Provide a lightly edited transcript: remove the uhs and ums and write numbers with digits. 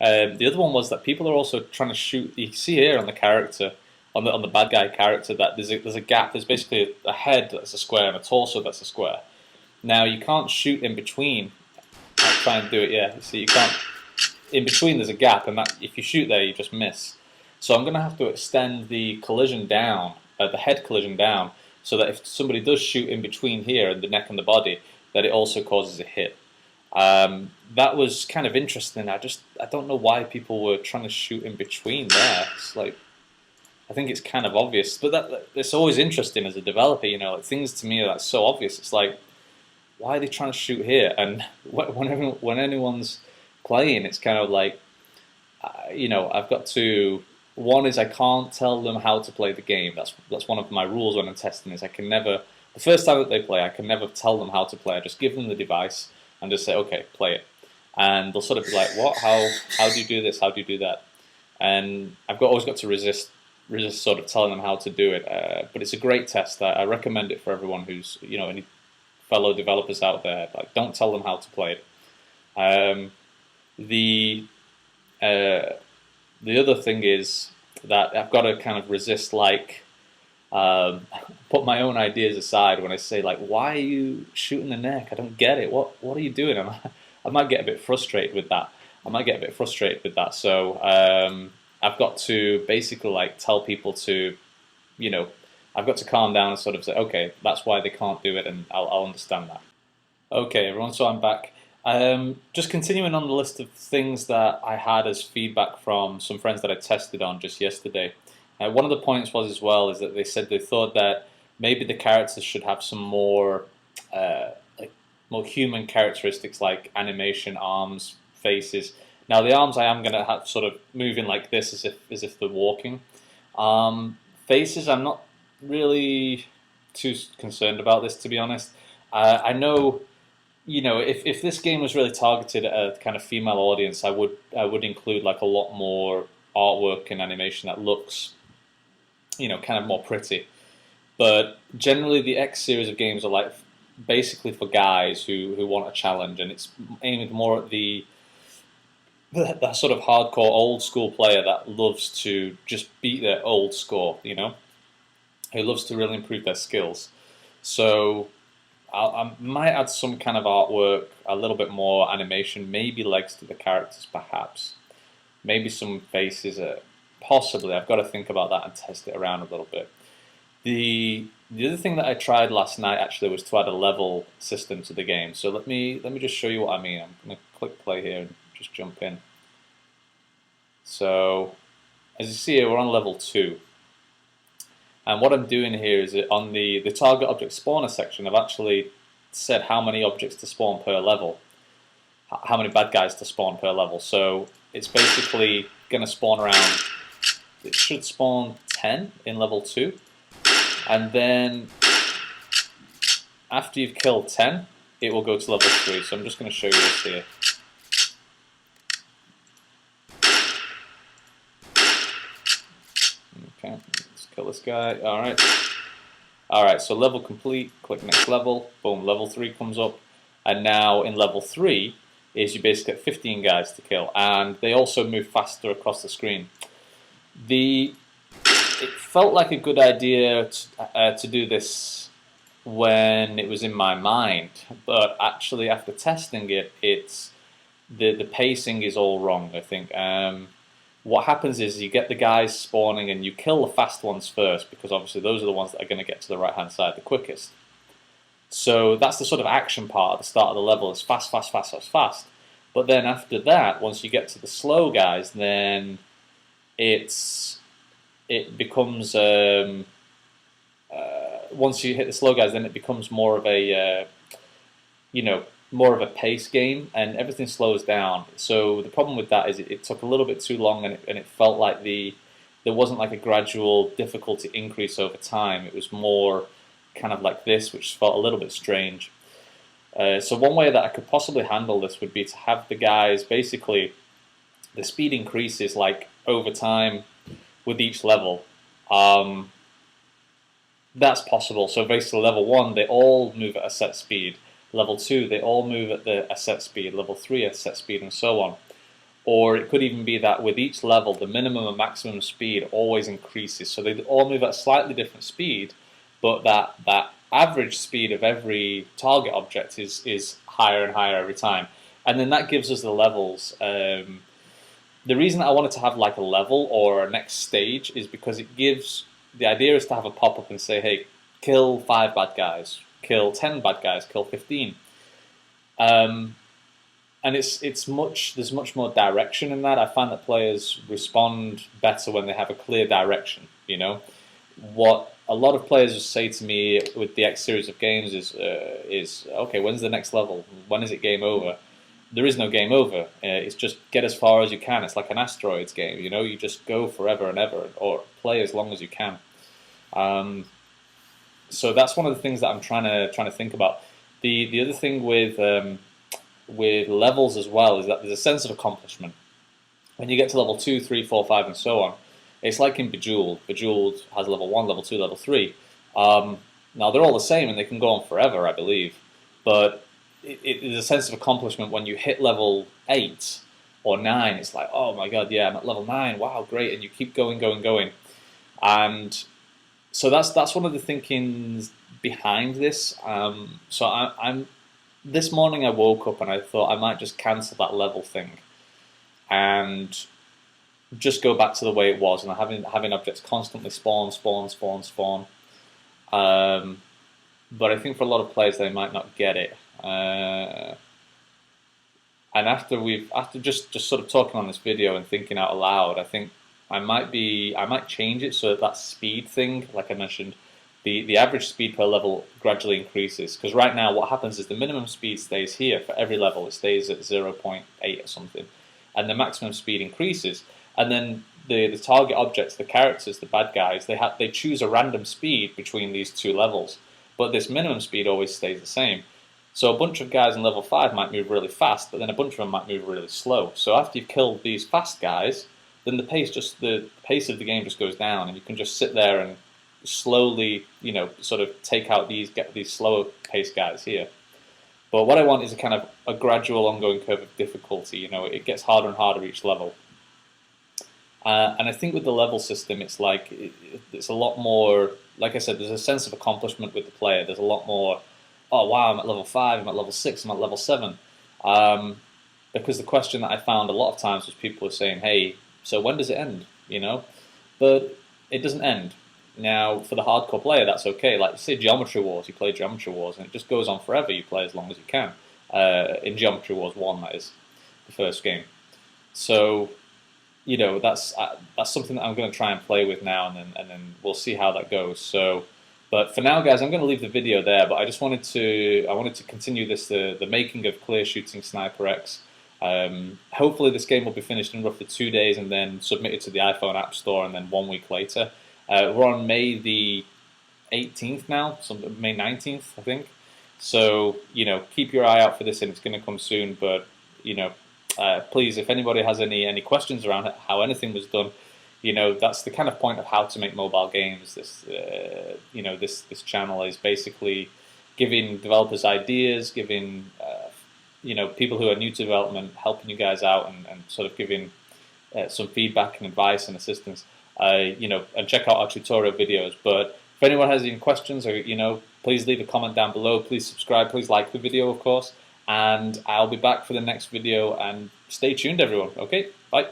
The other one was that people are also trying to shoot. You see here on the character, on the bad guy character, that there's a gap. There's basically a head that's a square and a torso that's a square. Now you can't shoot in between. I'll try and do it. Yeah, you see, you can't. In between, there's a gap, and that if you shoot there, you just miss. So I'm going to have to extend the collision down, the head collision down, so that if somebody does shoot in between here, the neck and the body, that it also causes a hit. That was kind of interesting. I don't know why people were trying to shoot in between there. It's like, I think it's kind of obvious, but it's always interesting as a developer. Like, things to me are like so obvious. It's like, why are they trying to shoot here? And when anyone's playing, it's kind of like, I've got to. One is I can't tell them how to play the game. That's one of my rules when I'm testing. Is I can never, the first time that they play, I can never tell them how to play. I just give them the device and just say, okay, play it. And they'll sort of be like, what? How do you do this? How do you do that? And always got to resist sort of telling them how to do it. But it's a great test. I recommend it for everyone who's, any fellow developers out there. Like, don't tell them how to play it. The other thing is that I've got to kind of resist, like, put my own ideas aside when I say, like, why are you shooting the neck? I don't get it. What are you doing? I might get a bit frustrated with that. So I've got to basically, like, tell people to, I've got to calm down and sort of say, okay, that's why they can't do it, and I'll understand that. Okay, everyone, so I'm back. Just continuing on the list of things that I had as feedback from some friends that I tested on just yesterday. One of the points was as well is that they said they thought that maybe the characters should have some more more human characteristics like animation, arms, faces. Now the arms I am going to have sort of moving like this as if they're walking. Faces I'm not really too concerned about this, to be honest. I know. If this game was really targeted at a kind of female audience, I would include like a lot more artwork and animation that looks, kind of more pretty. But generally, the X series of games are like basically for guys who want a challenge, and it's aimed more at that sort of hardcore old school player that loves to just beat their old score, who loves to really improve their skills. So I might add some kind of artwork, a little bit more animation, maybe legs to the characters, perhaps. Maybe some faces, possibly. I've got to think about that and test it around a little bit. The other thing that I tried last night actually was to add a level system to the game. So let me just show you what I mean. I'm going to click play here and just jump in. So as you see here, we're on level 2. And what I'm doing here is on the target object spawner section, I've actually said how many objects to spawn per level, how many bad guys to spawn per level. So it's basically going to spawn around, it should spawn 10 in level 2. And then after you've killed 10, it will go to level 3. So I'm just going to show you this here. Okay, let's kill this guy. Alright, so level complete, click next level, boom, level 3 comes up. And now in level 3 is you basically get 15 guys to kill, and they also move faster across the screen. It felt like a good idea to do this when it was in my mind, but actually after testing it, the pacing is all wrong, I think. What happens is you get the guys spawning and you kill the fast ones first, because obviously those are the ones that are going to get to the right hand side the quickest. So that's the sort of action part at the start of the level. It's fast, fast, fast, fast, fast. But then after that, once you get to the slow guys, then it becomes once you hit the slow guys, then it becomes more of a more of a pace game, and everything slows down. So the problem with that is it took a little bit too long, and it felt like there wasn't like a gradual difficulty increase over time. It was more kind of like this, which felt a little bit strange. So one way that I could possibly handle this would be to have the guys, basically the speed increases like over time with each level. That's possible. So basically level 1, they all move at a set speed. Level 2, they all move at a set speed. Level 3 at a set speed, and so on. Or it could even be that with each level, the minimum and maximum speed always increases. So they all move at a slightly different speed, but that average speed of every target object is higher and higher every time. And then that gives us the levels. The reason I wanted to have like a level or a next stage is because it gives, the idea is to have a pop-up and say, hey, kill 5 bad guys, kill 10 bad guys, kill 15. And there's much more direction in that. I find that players respond better when they have a clear direction. You know, what a lot of players say to me with the X series of games is okay, when's the next level? When is it game over? There is no game over. It's just get as far as you can. It's like an asteroids game. You know, you just go forever and ever, or play as long as you can. So that's one of the things that I'm trying to think about. The other thing with levels as well is that there's a sense of accomplishment. When you get to level 2, 3, 4, 5, and so on, it's like in Bejeweled. Bejeweled has level 1, level 2, level 3. Now they're all the same and they can go on forever, I believe. But it is a sense of accomplishment when you hit level 8 or 9. It's like, oh my god, yeah, I'm at level 9. Wow, great, and you keep going, going, going. And so that's one of the thinkings behind this. So I'm this morning I woke up and I thought I might just cancel that level thing and just go back to the way it was, and having objects constantly spawn. But I think for a lot of players they might not get it. And after just sort of talking on this video and thinking out aloud, I think I might change it so that speed thing, like I mentioned, the average speed per level gradually increases. Because right now what happens is the minimum speed stays here for every level. It stays at 0.8 or something. And the maximum speed increases. And then the target objects, the characters, the bad guys, they choose a random speed between these two levels. But this minimum speed always stays the same. So a bunch of guys in level 5 might move really fast, but then a bunch of them might move really slow. So after you've killed these fast guys, then the pace of the game just goes down, and you can just sit there and slowly, you know, sort of take out these slower paced guys here. But what I want is a gradual ongoing curve of difficulty. You know, it gets harder and harder each level. And I think with the level system, it's like it's a lot more. Like I said, there's a sense of accomplishment with the player. There's a lot more. Oh wow, I'm at level 5. I'm at level 6. I'm at level 7. Because the question that I found a lot of times was people were saying, "Hey, so when does it end?" You know, but it doesn't end. Now, for the hardcore player, that's okay. Like, say Geometry Wars, you play Geometry Wars, and it just goes on forever. You play as long as you can. In Geometry Wars 1, that is, the first game. So, you know, that's something that I'm going to try and play with now, and then we'll see how that goes. So, but for now, guys, I'm going to leave the video there. But I wanted to continue this the making of Clear Shooting Sniper X. Hopefully, this game will be finished in roughly 2 days, and then submitted to the iPhone App Store, and then 1 week later. We're on May the 18th now, so May 19th, I think. So, you know, keep your eye out for this, and it's going to come soon. But, you know, please, if anybody has any questions around how anything was done, you know, that's the kind of point of how to make mobile games. This, you know, this channel is basically giving developers ideas, giving, you know, people who are new to development, helping you guys out, and sort of giving some feedback and advice and assistance. You know, and check out our tutorial videos. But if anyone has any questions, or, you know, please leave a comment down below. Please subscribe. Please like the video, of course. And I'll be back for the next video. And stay tuned, everyone. Okay, bye.